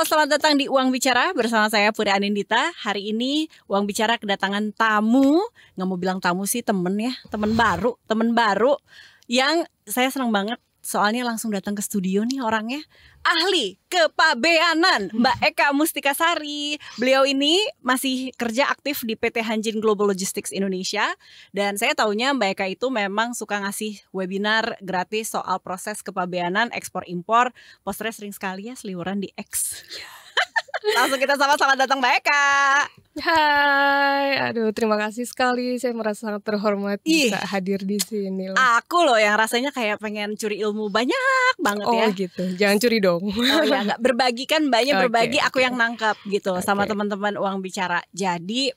Halo, selamat datang di Uang Bicara bersama saya Puri Anindita. Hari ini Uang Bicara kedatangan tamu, nggak mau bilang tamu sih, temen ya, temen baru yang saya senang banget. Soalnya langsung datang ke studio nih orangnya, ahli kepabeanan, Mbak Eka Mustikasari. Beliau ini masih kerja aktif di PT Hanjin Global Logistics Indonesia. Dan saya taunya Mbak Eka itu memang suka ngasih webinar gratis soal proses kepabeanan, ekspor-impor. Posternya sering sekali ya seliweran di X. Langsung kita sama-sama datang Mbak Eka. Hai, aduh terima kasih sekali. Saya merasa sangat terhormat bisa hadir di sini. Aku loh yang rasanya kayak pengen curi ilmu banyak banget ya. Oh gitu, jangan curi dong. Oh ya, nggak berbagi kan mbaknya berbagi, aku yang nangkap gitu sama Oke. teman-teman Uang Bicara. Jadi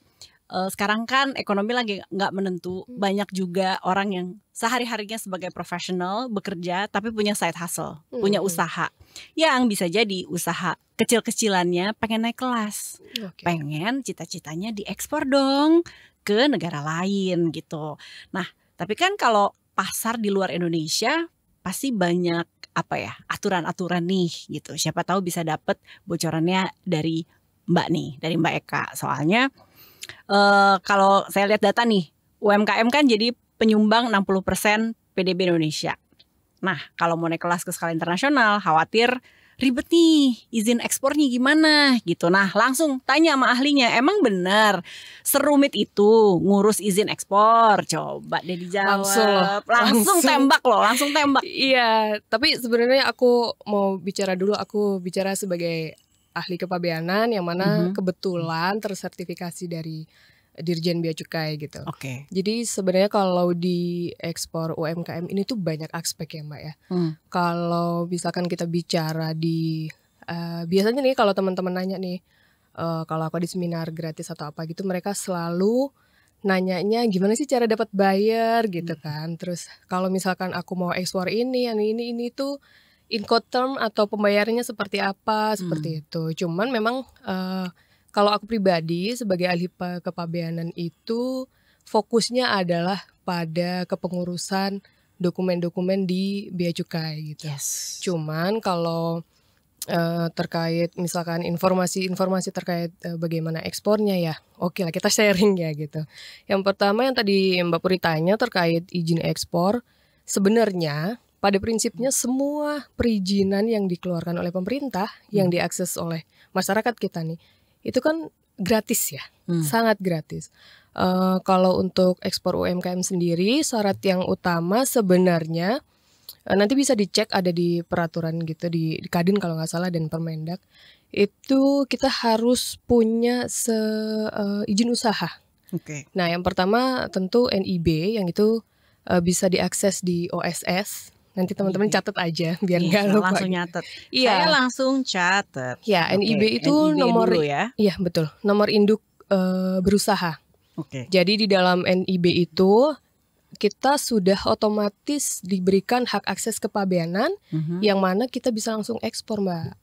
sekarang kan ekonomi lagi nggak menentu, banyak juga orang yang sehari-harinya sebagai profesional bekerja tapi punya side hustle, punya usaha yang bisa jadi usaha kecil-kecilannya pengen naik kelas, pengen cita-citanya diekspor dong ke negara lain gitu. Nah, tapi kan kalau pasar di luar Indonesia pasti banyak apa ya, aturan-aturan nih gitu. Siapa tahu bisa dapet bocorannya dari Mbak nih, dari Mbak Eka. Soalnya kalau saya lihat data nih, UMKM kan jadi penyumbang 60% PDB Indonesia. Nah, kalau mau naik kelas ke skala internasional, khawatir ribet nih, izin ekspornya gimana gitu. Nah, langsung tanya sama ahlinya, emang benar serumit itu ngurus izin ekspor? Coba deh dijawab. Langsung tembak loh, langsung tembak. Iya, tapi sebenarnya aku mau bicara dulu, aku bicara sebagai ahli kepabeanan yang mana kebetulan tersertifikasi dari Dirjen Bea Cukai gitu. Oke. Jadi sebenarnya kalau di ekspor UMKM ini tuh banyak aspek ya Mbak ya. Kalau misalkan kita bicara di biasanya nih kalau teman-teman nanya nih, kalau aku di seminar gratis atau apa gitu, mereka selalu nanyanya gimana sih cara dapat buyer gitu kan. Terus kalau misalkan aku mau ekspor ini tuh Incoterm atau pembayarannya seperti apa, seperti itu. Cuman memang kalau aku pribadi sebagai ahli kepabeanan itu fokusnya adalah pada kepengurusan dokumen-dokumen di Bea Cukai gitu. Yes. Cuman kalau terkait misalkan informasi-informasi terkait bagaimana ekspornya ya, oke lah kita sharing ya gitu. Yang pertama yang tadi Mbak Puri tanya terkait izin ekspor, sebenarnya pada prinsipnya semua perizinan yang dikeluarkan oleh pemerintah yang diakses oleh masyarakat kita nih, itu kan gratis ya, sangat gratis. Kalau untuk ekspor UMKM sendiri, syarat yang utama sebenarnya nanti bisa dicek ada di peraturan gitu di Kadin kalau nggak salah dan Permendak. Itu kita harus punya izin usaha. Oke. Nah yang pertama tentu NIB yang itu bisa diakses di OSS. Nanti teman-teman catat aja biar nggak lupa. Langsung nyatet. Iya. Saya langsung catat. Ya, NIB itu NIB nomor dulu ya. Iya, betul. Nomor induk berusaha. Oke. Jadi di dalam NIB itu kita sudah otomatis diberikan hak akses kepabeanan yang mana kita bisa langsung ekspor, Mbak.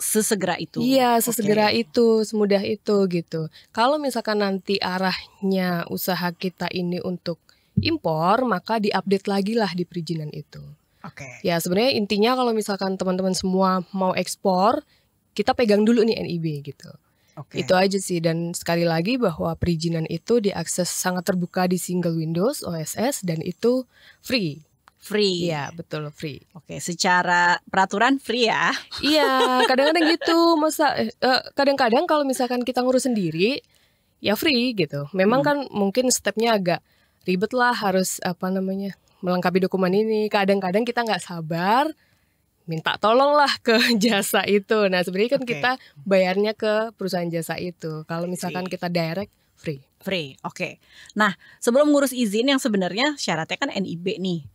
Sesegera itu. Iya, sesegera itu, semudah itu gitu. Kalau misalkan nanti arahnya usaha kita ini untuk impor, maka diupdate lagi lah di perizinan itu. Oke. Ya sebenarnya intinya kalau misalkan teman-teman semua mau ekspor, kita pegang dulu nih NIB gitu. Itu aja sih, dan sekali lagi bahwa perizinan itu diakses sangat terbuka di single Windows OSS dan itu free. Free. Iya betul, free. Oke, secara peraturan free ya. Iya, kadang-kadang gitu. Masa kadang-kadang kalau misalkan kita ngurus sendiri ya free gitu. Memang kan mungkin stepnya agak ribet lah, harus melengkapi dokumen ini. Kadang-kadang kita nggak sabar, minta tolong lah ke jasa itu. Nah sebenarnya kan kita bayarnya ke perusahaan jasa itu. Kalau misalkan kita direct, free. Free, oke. Nah sebelum ngurus izin yang sebenarnya syaratnya kan NIB nih.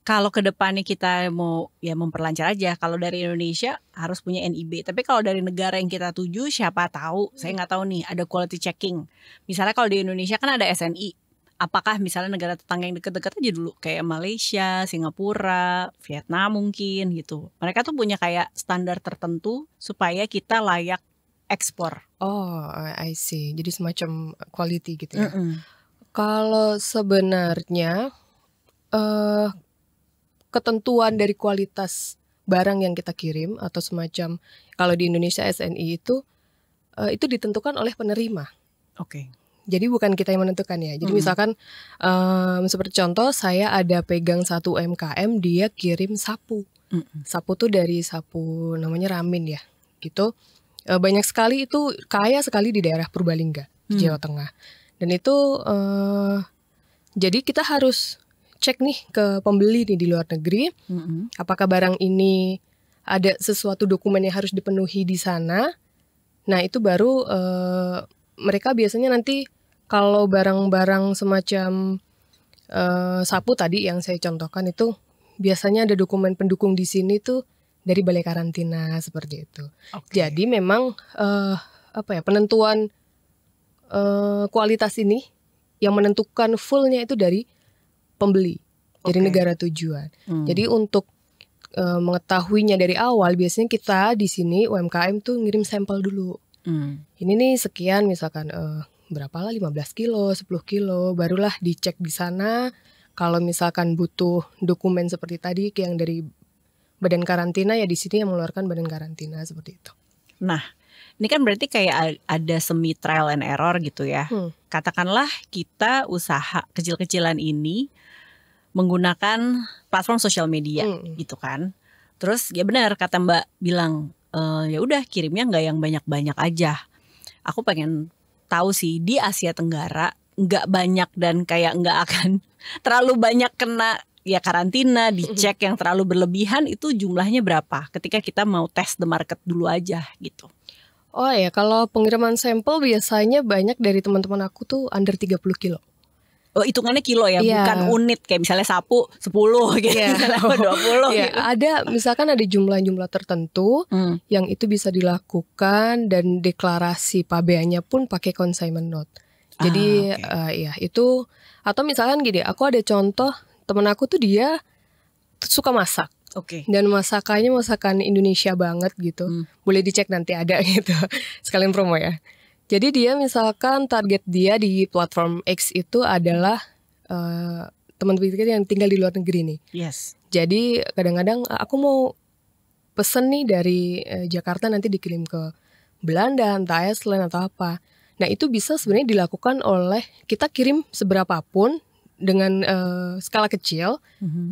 Kalau ke depannya kita mau ya memperlancar aja. Kalau dari Indonesia harus punya NIB. Tapi kalau dari negara yang kita tuju, siapa tahu, saya nggak tahu nih, ada quality checking. Misalnya kalau di Indonesia kan ada SNI. Apakah misalnya negara tetangga yang deket-deket aja dulu, kayak Malaysia, Singapura, Vietnam mungkin gitu. Mereka tuh punya kayak standar tertentu supaya kita layak ekspor. Oh, I see. Jadi semacam quality gitu ya. Kalau sebenarnya ketentuan dari kualitas barang yang kita kirim atau semacam kalau di Indonesia SNI itu ditentukan oleh penerima. Oke. Jadi bukan kita yang menentukan ya. Jadi misalkan seperti contoh saya ada pegang satu UMKM, dia kirim sapu. Sapu tuh dari sapu namanya Ramin ya. Gitu. Banyak sekali itu, kaya sekali di daerah Purbalingga, Jawa Tengah. Dan itu jadi kita harus cek nih ke pembeli nih di luar negeri. Apakah barang ini ada sesuatu dokumen yang harus dipenuhi di sana. Nah itu baru mereka biasanya nanti kalau barang-barang semacam sapu tadi yang saya contohkan itu biasanya ada dokumen pendukung di sini tuh dari Balai Karantina seperti itu. Jadi memang penentuan kualitas ini yang menentukan fullnya itu dari pembeli, dari negara tujuan. Jadi untuk mengetahuinya dari awal biasanya kita di sini UMKM tuh ngirim sampel dulu. Ini nih sekian misalkan berapalah 15 kilo, 10 kilo, barulah dicek di sana. Kalau misalkan butuh dokumen seperti tadi yang dari badan karantina ya di sini yang mengeluarkan badan karantina seperti itu. Nah, ini kan berarti kayak ada semi trial and error gitu ya. Katakanlah kita usaha kecil-kecilan ini menggunakan platform sosial media gitu kan. Terus ya benar kata Mbak bilang ya udah kirimnya nggak yang banyak-banyak aja. Aku pengen tahu sih di Asia Tenggara nggak banyak dan kayak nggak akan terlalu banyak kena ya karantina, dicek yang terlalu berlebihan itu jumlahnya berapa ketika kita mau test the market dulu aja gitu. Oh ya, kalau pengiriman sampel biasanya banyak dari teman-teman aku tuh under 30 kilo. Oh hitungannya kilo ya, bukan unit kayak misalnya sapu 10 gitu, misalnya 20 gitu. Ada misalkan ada jumlah-jumlah tertentu yang itu bisa dilakukan dan deklarasi pabeannya pun pakai consignment note. Jadi ya itu atau misalkan gini, aku ada contoh temen aku tuh dia suka masak. Dan masakannya masakan Indonesia banget gitu. Boleh dicek nanti ada gitu. Sekalian promo ya. Jadi dia misalkan target dia di platform X itu adalah teman-teman kita yang tinggal di luar negeri nih. Jadi kadang-kadang aku mau pesen nih dari Jakarta nanti dikirim ke Belanda, entah Iceland atau apa. Nah itu bisa sebenarnya dilakukan oleh kita kirim seberapapun dengan skala kecil.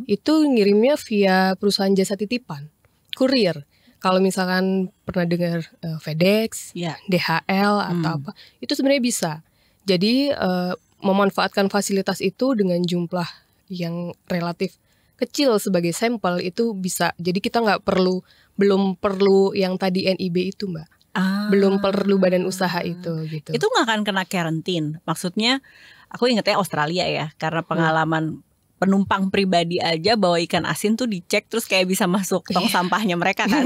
Itu ngirimnya via perusahaan jasa titipan, kurir. Kalau misalkan pernah dengar FedEx, DHL atau apa, itu sebenarnya bisa. Jadi memanfaatkan fasilitas itu dengan jumlah yang relatif kecil sebagai sampel itu bisa. Jadi kita belum perlu yang tadi NIB itu Mbak. Belum perlu badan usaha itu gitu. Itu nggak akan kena karantin. Maksudnya aku ingetnya Australia ya, karena pengalaman penumpang pribadi aja bawa ikan asin tuh dicek terus kayak bisa masuk tong sampahnya mereka kan.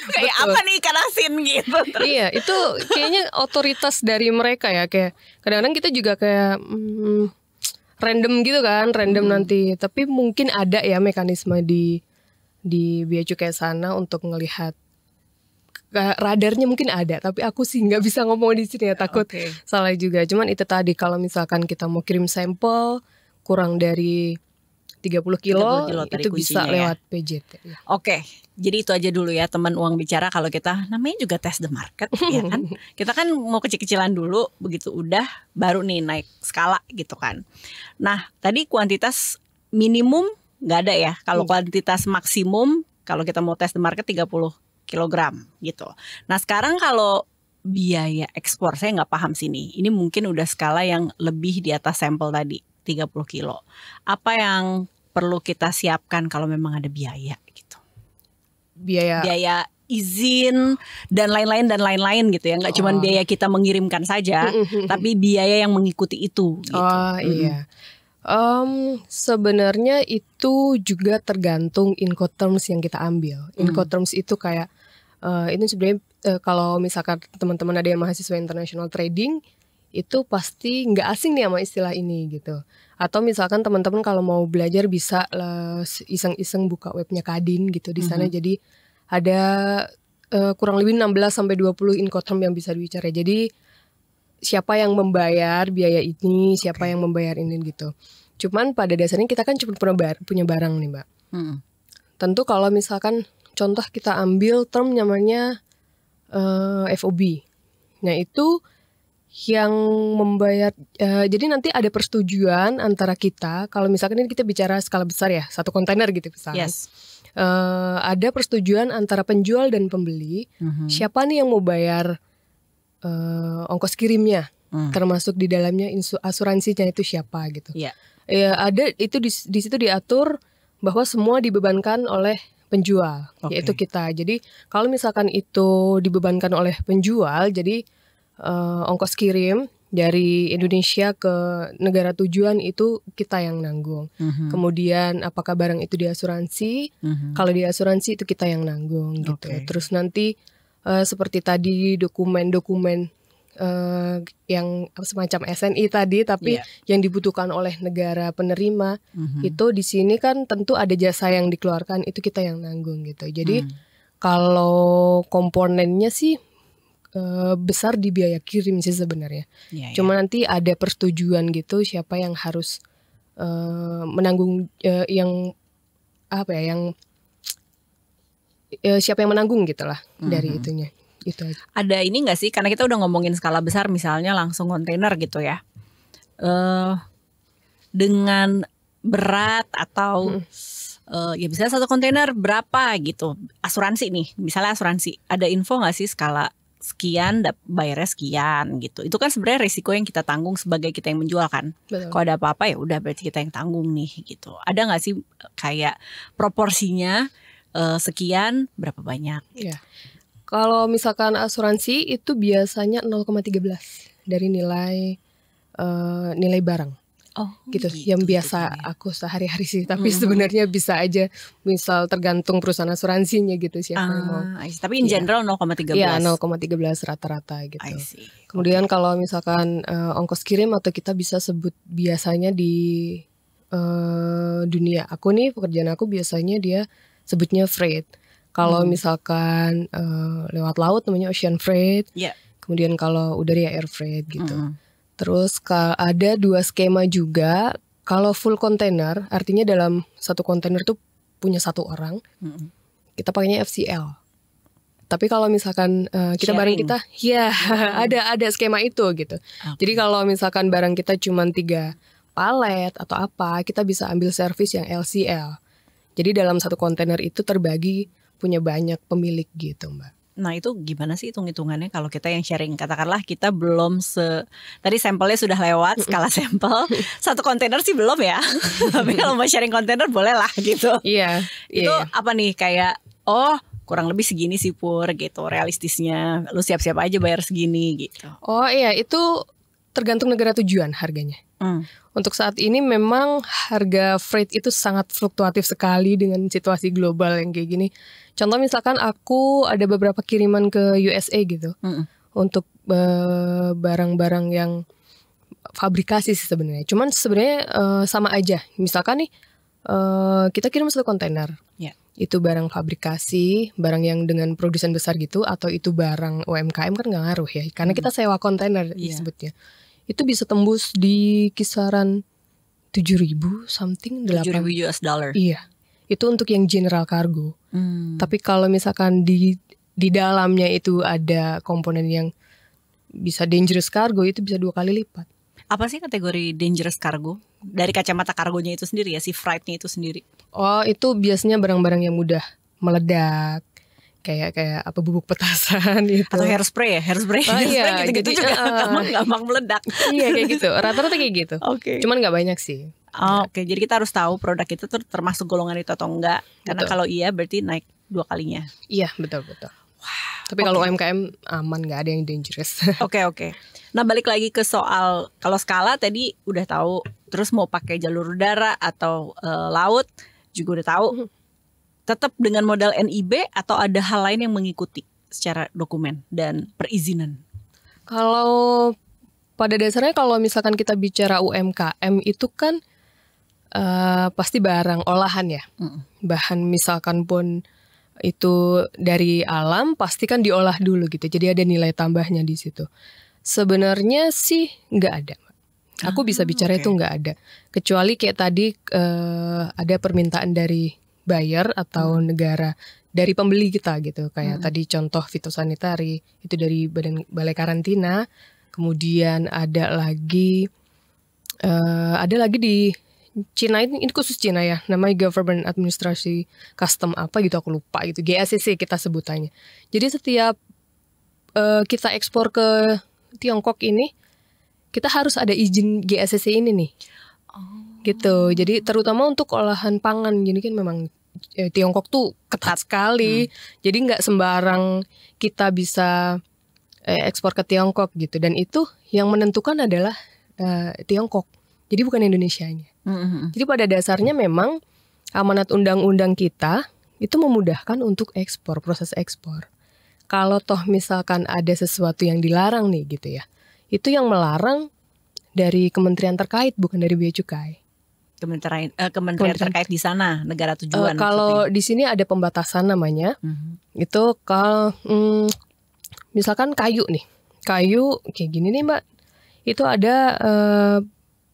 Kayak apa nih ikan asin gitu. Terus. Iya, itu kayaknya otoritas dari mereka ya, kayak kadang-kadang kita juga kayak random gitu kan, nanti. Tapi mungkin ada ya mekanisme di Bea Cukai sana untuk ngelihat radarnya mungkin ada, tapi aku sih nggak bisa ngomong di sini ya, takut salah juga. Cuman itu tadi kalau misalkan kita mau kirim sampel kurang dari 30 kilo itu bisa lewat PJT. Jadi itu aja dulu ya teman Uang Bicara, kalau kita namanya juga test the market ya kan. Kita kan mau kecil-kecilan dulu, begitu udah baru nih naik skala gitu kan. Nah tadi kuantitas minimum nggak ada ya. Kalau kuantitas maksimum kalau kita mau test the market 30 kilogram gitu. Nah sekarang kalau biaya ekspor saya nggak paham sini. Ini mungkin udah skala yang lebih di atas sampel tadi 30 kilo. Apa yang perlu kita siapkan kalau memang ada biaya gitu? Biaya izin dan lain-lain gitu ya. Nggak cuma biaya kita mengirimkan saja, tapi biaya yang mengikuti itu gitu. Iya. Sebenarnya itu juga tergantung Incoterms yang kita ambil. Incoterms itu kayak ini sebenarnya kalau misalkan teman-teman ada yang mahasiswa international trading itu pasti nggak asing nih sama istilah ini gitu. Atau misalkan teman-teman kalau mau belajar bisa iseng-iseng buka webnya Kadin gitu di sana. Jadi ada kurang lebih 16 sampai 20 Incoterm yang bisa dibicara. Jadi siapa yang membayar biaya ini, siapa yang membayar ini gitu. Cuman pada dasarnya kita kan cuma punya barang nih Mbak. Tentu kalau misalkan contoh kita ambil term namanya FOB. Nah itu yang membayar, jadi nanti ada persetujuan antara kita, kalau misalkan ini kita bicara skala besar ya, satu kontainer gitu misalnya. Yes. Ada persetujuan antara penjual dan pembeli, siapa nih yang mau bayar ongkos kirimnya, termasuk di dalamnya asuransinya itu siapa gitu. Yeah. Ya ada itu di situ diatur bahwa semua dibebankan oleh penjual, yaitu kita. Jadi kalau misalkan itu dibebankan oleh penjual, jadi ongkos kirim dari Indonesia ke negara tujuan itu kita yang nanggung. Kemudian apakah barang itu diasuransi? Kalau diasuransi itu kita yang nanggung gitu. Terus nanti seperti tadi dokumen-dokumen yang semacam SNI tadi, tapi yang dibutuhkan oleh negara penerima itu di sini kan tentu ada jasa yang dikeluarkan, itu kita yang nanggung gitu. Jadi kalau komponennya sih besar di biaya kirim sih sebenarnya. Cuma nanti ada persetujuan gitu siapa yang harus menanggung yang apa ya, yang siapa yang menanggung gitulah dari itunya. Itu aja. Ada ini nggak sih, karena kita udah ngomongin skala besar, misalnya langsung kontainer gitu ya, dengan berat atau ya misalnya satu kontainer berapa gitu, asuransi nih, misalnya asuransi, ada info nggak sih skala sekian bayarnya sekian gitu? Itu kan sebenarnya risiko yang kita tanggung sebagai kita yang menjual kan. Kalau ada apa-apa ya udah berarti kita yang tanggung nih gitu. Ada nggak sih kayak proporsinya sekian berapa banyak gitu? Kalau misalkan asuransi itu biasanya 0,13 dari nilai barang. Gitu. Yang biasa aku sehari-hari sih, tapi sebenarnya bisa aja misal tergantung perusahaan asuransinya gitu siapa yang mau. Tapi in general 0,13. Iya, 0,13 rata-rata gitu. Kemudian kalau misalkan ongkos kirim atau kita bisa sebut biasanya di dunia aku nih, pekerjaan aku biasanya dia sebutnya freight. Kalau misalkan lewat laut namanya ocean freight. Kemudian kalau udara ya air freight gitu. Terus ada dua skema juga. Kalau full container, artinya dalam satu kontainer tuh punya satu orang. Kita pakainya FCL. Tapi kalau misalkan kita barang kita, ada skema itu gitu. Jadi kalau misalkan barang kita cuma 3 palet atau apa, kita bisa ambil servis yang LCL. Jadi dalam satu kontainer itu terbagi punya banyak pemilik gitu, Mbak. Nah itu gimana sih hitung-hitungannya kalau kita yang sharing? Katakanlah kita belum tadi sampelnya sudah lewat skala sampel, satu kontainer sih belum ya. Tapi kalau mau sharing kontainer boleh lah gitu. Itu apa nih, kayak kurang lebih segini sih Pur gitu realistisnya. Lu siap-siap aja bayar segini gitu. Itu tergantung negara tujuan harganya. Untuk saat ini memang harga freight itu sangat fluktuatif sekali dengan situasi global yang kayak gini. Contoh misalkan aku ada beberapa kiriman ke USA gitu, untuk barang-barang yang fabrikasi sih sebenarnya. Cuman sebenarnya sama aja. Misalkan nih kita kirim satu kontainer, itu barang fabrikasi, barang yang dengan produsen besar gitu, atau itu barang UMKM kan nggak ngaruh ya, karena kita sewa kontainer disebutnya. Itu bisa tembus di kisaran 7.000 something, 8.000 US dollar. Iya, itu untuk yang general cargo. Tapi kalau misalkan di dalamnya itu ada komponen yang bisa dangerous cargo, itu bisa 2 kali lipat. Apa sih kategori dangerous cargo? Dari kacamata kargonya itu sendiri ya, si freightnya itu sendiri. Itu biasanya barang-barang yang mudah meledak. Kayak apa, bubuk petasan gitu. Atau hairspray gitu-gitu juga gampang meledak. Iya kayak gitu, rata-rata kayak gitu. Cuman gak banyak sih. Jadi kita harus tahu produk itu tuh termasuk golongan itu atau enggak. Karena kalau iya berarti naik 2 kalinya. Iya betul. Tapi kalau UMKM aman, gak ada yang dangerous. Oke. Nah balik lagi ke soal, kalau skala tadi udah tahu. Terus mau pakai jalur udara atau laut juga udah tahu. Tetap dengan modal NIB atau ada hal lain yang mengikuti secara dokumen dan perizinan? Kalau pada dasarnya kalau misalkan kita bicara UMKM itu kan pasti barang olahan ya. Bahan misalkan pun itu dari alam pasti kan diolah dulu gitu. Jadi ada nilai tambahnya di situ. Sebenarnya sih nggak ada. Aku bisa bicara itu nggak ada. Kecuali kayak tadi ada permintaan dari buyer atau negara dari pembeli kita gitu. Kayak tadi contoh fitosanitary itu dari balai karantina. Kemudian ada lagi di Cina, ini khusus Cina ya, namanya Government Administrasi Custom apa gitu, aku lupa gitu, GACC kita sebutannya. Jadi setiap kita ekspor ke Tiongkok ini, kita harus ada izin GACC ini nih. Gitu. Jadi terutama untuk olahan pangan, jadi kan memang Tiongkok tuh ketat sekali. Jadi nggak sembarang kita bisa ekspor ke Tiongkok gitu. Dan itu yang menentukan adalah Tiongkok. Jadi bukan Indonesianya. Jadi pada dasarnya memang amanat undang-undang kita itu memudahkan untuk ekspor, proses ekspor. Kalau toh misalkan ada sesuatu yang dilarang nih gitu ya, itu yang melarang dari kementerian terkait, bukan dari Bea Cukai. Kementerian terkait di sana, negara tujuan. Kalau di sini ada pembatasan namanya. Itu kalau misalkan kayu nih, kayu kayak gini nih Mbak, itu ada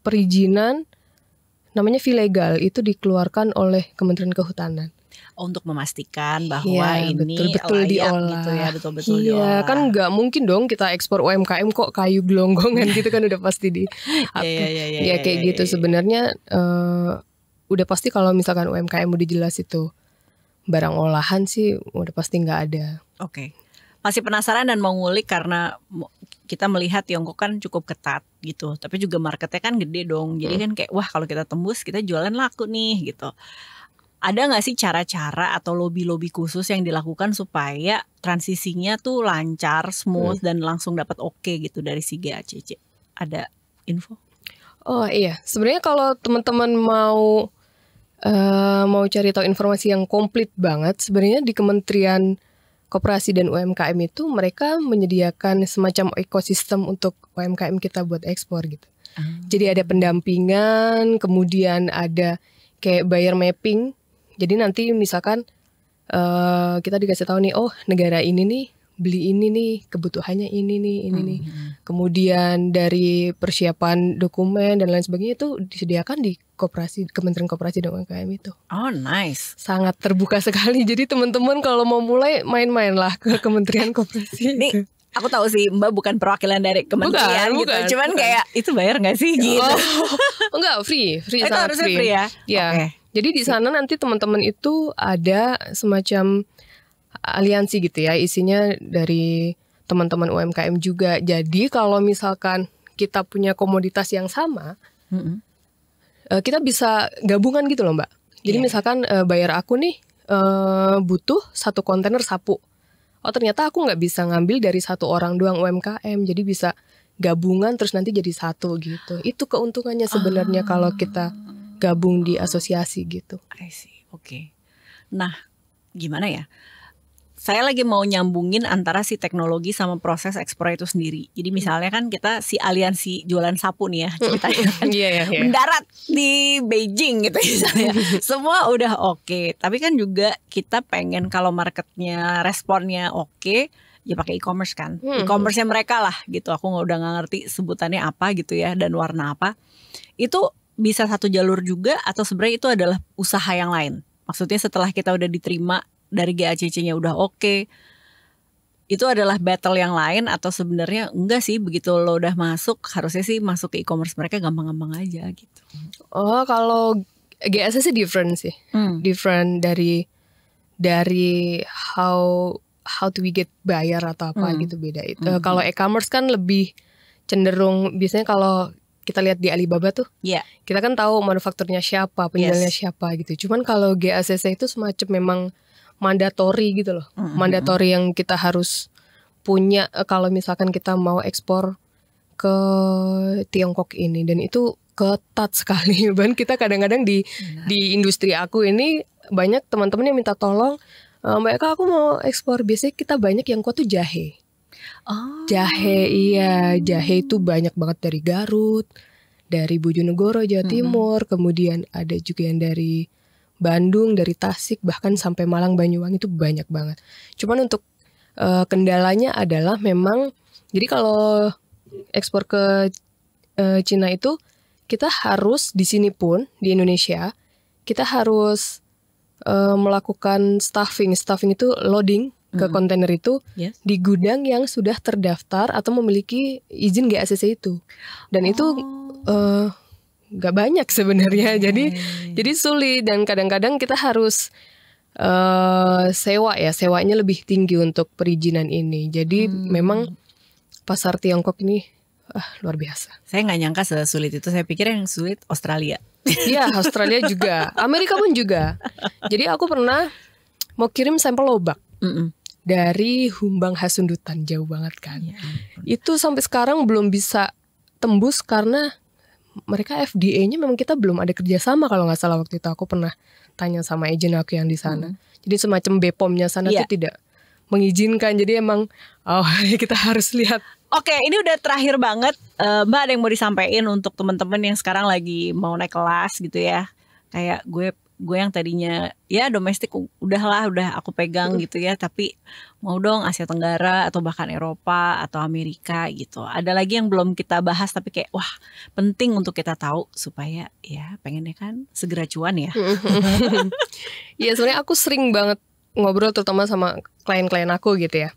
perizinan namanya fee legal, itu dikeluarkan oleh Kementerian Kehutanan. Untuk memastikan bahwa ini betul-betul diolah gitu ya, betul-betul iya, diolah. Kan nggak mungkin dong kita ekspor UMKM kok kayu gelonggongan gitu kan, udah pasti di ya kayak gitu. Sebenarnya udah pasti kalau misalkan UMKM udah jelas itu barang olahan sih udah pasti nggak ada. Oke. Masih penasaran dan mau ngulik karena kita melihat Tiongkok kan cukup ketat gitu, tapi juga marketnya kan gede dong. Jadi kan kayak wah kalau kita tembus kita jualan laku nih gitu. Ada nggak sih cara-cara atau lobby-lobby khusus yang dilakukan supaya transisinya tuh lancar, smooth dan langsung dapat oke gitu dari si GACC? Ada info? Oh iya, sebenarnya kalau teman-teman mau cari tahu informasi yang komplit banget, sebenarnya di Kementerian Koperasi dan UMKM itu mereka menyediakan semacam ekosistem untuk UMKM kita buat ekspor gitu. Jadi ada pendampingan, kemudian ada kayak buyer mapping. Jadi nanti misalkan kita dikasih tahu nih, oh negara ini nih beli ini nih, kebutuhannya ini nih. Kemudian dari persiapan dokumen dan lain sebagainya itu disediakan di Kementerian Koperasi dan UMKM itu. Oh nice. Sangat terbuka sekali. Jadi teman-teman kalau mau mulai main-main lah ke Kementerian Koperasi. Nih, aku tahu sih Mbak bukan perwakilan dari kementerian gitu. Cuman kayak itu bayar nggak sih gitu? Enggak, free itu sangat harusnya free ya. Ya. Okay. Jadi di sana nanti teman-teman itu ada semacam aliansi gitu ya, isinya dari teman-teman UMKM juga. Jadi kalau misalkan kita punya komoditas yang sama, kita bisa gabungan gitu loh Mbak. Jadi misalkan buyer aku nih butuh 1 kontainer sapu. Oh ternyata aku nggak bisa ngambil dari 1 orang doang UMKM, jadi bisa gabungan terus nanti jadi 1 gitu. Itu keuntungannya sebenarnya kalau kita gabung di asosiasi gitu. I see, oke. Nah, gimana ya? Saya lagi mau nyambungin antara si teknologi sama proses ekspor itu sendiri. Jadi misalnya kan kita si aliansi jualan sapu nih ya ceritanya kan mendarat di Beijing gitu misalnya. Semua udah oke, tapi kan juga kita pengen kalau marketnya responnya oke, ya pakai e-commerce kan. E-commerce-nya mereka lah gitu. Aku udah nggak ngerti sebutannya apa gitu ya dan warna apa. Itu bisa satu jalur juga atau sebenarnya itu adalah usaha yang lain? Maksudnya setelah kita udah diterima dari GACC-nya udah oke, itu adalah battle yang lain atau sebenarnya enggak sih, begitu lo udah masuk harusnya sih masuk ke e-commerce mereka gampang-gampang aja gitu. Oh kalau GACC sih different sih, different dari how to we get buyer atau apa gitu, beda itu. Kalau e-commerce kan lebih cenderung biasanya kalau kita lihat di Alibaba tuh, kita kan tahu manufakturnya siapa, penjualnya siapa gitu. Cuman kalau GACC itu semacam memang mandatory gitu loh, mandatory yang kita harus punya kalau misalkan kita mau ekspor ke Tiongkok ini, dan itu ketat sekali. Bahkan kita kadang-kadang di industri aku ini banyak teman-teman yang minta tolong, Mbak Eka aku mau ekspor, biasanya kita banyak yang tuh jahe. Jahe, iya, jahe itu banyak banget dari Garut, dari Bojonegoro, Jawa Timur, kemudian ada juga yang dari Bandung, dari Tasik, bahkan sampai Malang, Banyuwangi itu banyak banget. Cuman untuk kendalanya adalah memang, jadi kalau ekspor ke Cina itu kita harus di sini pun di Indonesia kita harus melakukan stuffing itu loading ke kontainer itu di gudang yang sudah terdaftar atau memiliki izin GACC itu. Dan itu gak banyak sebenarnya. Jadi sulit, dan kadang-kadang kita harus sewanya lebih tinggi untuk perizinan ini. Jadi memang pasar Tiongkok ini luar biasa. Saya nggak nyangka sesulit itu. Saya pikir yang sulit Australia. Iya, Australia juga, Amerika pun juga. Jadi aku pernah mau kirim sampel lobak dari Humbang Hasundutan, jauh banget kan. Itu sampai sekarang belum bisa tembus karena mereka FDA-nya memang kita belum ada kerjasama kalau nggak salah waktu itu. Aku pernah tanya sama agent aku yang di sana. Jadi semacam BPOM-nya sana tuh tidak mengizinkan. Jadi emang kita harus lihat. Oke, ini udah terakhir banget. Mbak, ada yang mau disampaikan untuk teman-teman yang sekarang lagi mau naik kelas gitu ya? Kayak gue yang tadinya ya domestik udah aku pegang gitu ya, tapi mau dong Asia Tenggara atau bahkan Eropa atau Amerika gitu. Ada lagi yang belum kita bahas tapi kayak wah penting untuk kita tahu supaya ya pengennya kan segera cuan ya. Iya, sebenarnya aku sering banget ngobrol terutama sama klien-klien aku gitu ya.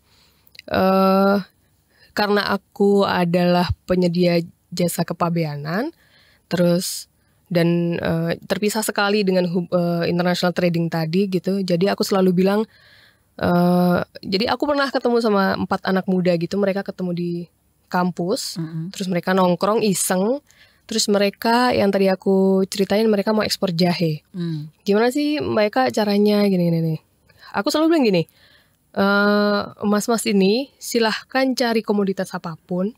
Karena aku adalah penyedia jasa kepabeanan, terus dan terpisah sekali dengan international trading tadi gitu. Jadi aku selalu bilang, jadi aku pernah ketemu sama 4 anak muda gitu. Mereka ketemu di kampus, terus mereka nongkrong iseng. Terus mereka yang tadi aku ceritain, mereka mau ekspor jahe. Gimana sih mereka caranya gini nih. Aku selalu bilang gini, mas-mas ini silahkan cari komoditas apapun.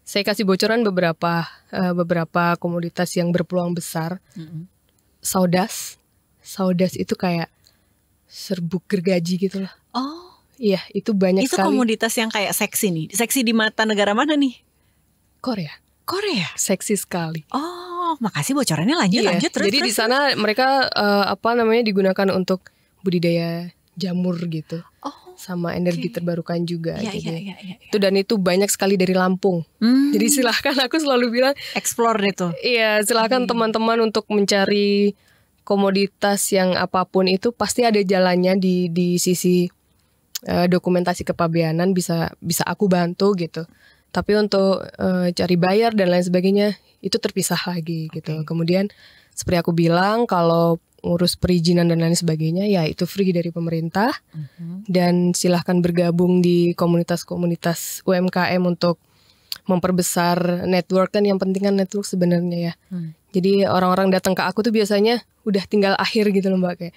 Saya kasih bocoran beberapa komoditas yang berpeluang besar. Saudas itu kayak serbuk gergaji gitu lah. Oh, iya, itu banyak itu sekali. Itu komoditas yang kayak seksi nih. Seksi di mata negara mana nih? Korea. Seksi sekali. Oh, makasih bocorannya. Lanjut terus. Jadi di sana mereka digunakan untuk budidaya jamur gitu. Sama energi terbarukan juga. Iya. Itu banyak sekali dari Lampung. Jadi silahkan, aku selalu bilang explore itu. Iya, silahkan teman-teman untuk mencari komoditas yang apapun itu pasti ada jalannya di sisi dokumentasi kepabeanan bisa aku bantu gitu. Tapi untuk cari buyer dan lain sebagainya itu terpisah lagi gitu. Kemudian seperti aku bilang, kalau ngurus perizinan dan lain sebagainya ya itu free dari pemerintah. Dan silahkan bergabung di komunitas-komunitas UMKM untuk memperbesar network. Kan yang penting kan network sebenarnya ya. Jadi orang-orang datang ke aku tuh biasanya udah tinggal akhir gitu loh Mbak, kayak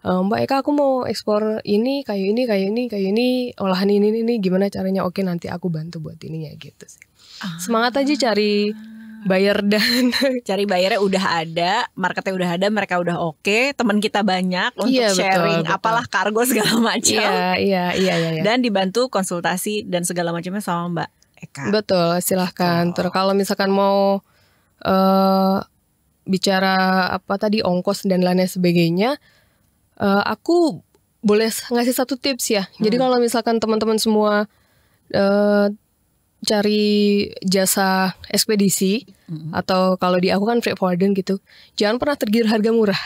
Mbak Eka, aku mau ekspor ini, kayak ini, olahan ini gimana caranya? Oke, nanti aku bantu buat ininya gitu sih. Semangat aja cari buyer dan cari buyernya udah ada, marketnya udah ada, mereka udah oke, teman kita banyak untuk sharing, betul. Apalah kargo segala macam. Iya. Dan dibantu konsultasi dan segala macamnya sama Mbak Eka. Betul, silahkan. Terus kalau misalkan mau bicara ongkos dan lain sebagainya, aku boleh ngasih satu tips ya. Jadi kalau misalkan teman-teman semua cari jasa ekspedisi, atau kalau di aku kan freight forwarding gitu, jangan pernah tergiur harga murah.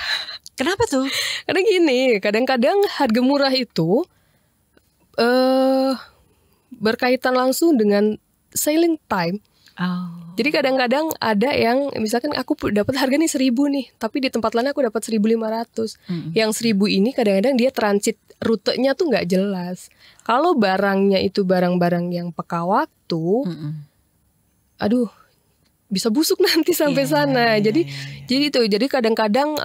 Kenapa tuh? Karena gini, kadang-kadang harga murah itu berkaitan langsung dengan sailing time. Jadi kadang-kadang ada yang misalkan aku dapat harga nih 1.000 nih, tapi di tempat lain aku dapat 1.500. Yang 1.000 ini kadang-kadang dia transit rutenya tuh nggak jelas. Kalau barangnya itu barang-barang yang peka waktu, bisa busuk nanti sampai sana. Jadi kadang-kadang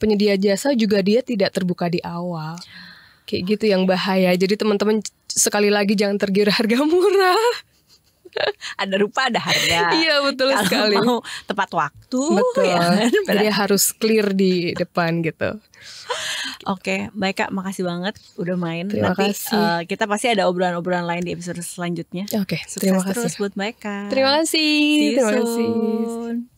penyedia jasa juga dia tidak terbuka di awal. Kayak gitu yang bahaya. Jadi teman-teman sekali lagi jangan tergiur harga murah. Ada rupa ada harga. Iya, betul sekali. Mau tepat waktu. Betul. Ya kan? Jadi harus clear di depan gitu. Oke, baik Kak, makasih banget udah main. Terima Nanti kasih. Kita pasti ada obrolan-obrolan lain di episode selanjutnya. Oke, Sukses terima kasih. terus buat Mbak Kak. Terima kasih. See you Terima soon. kasih.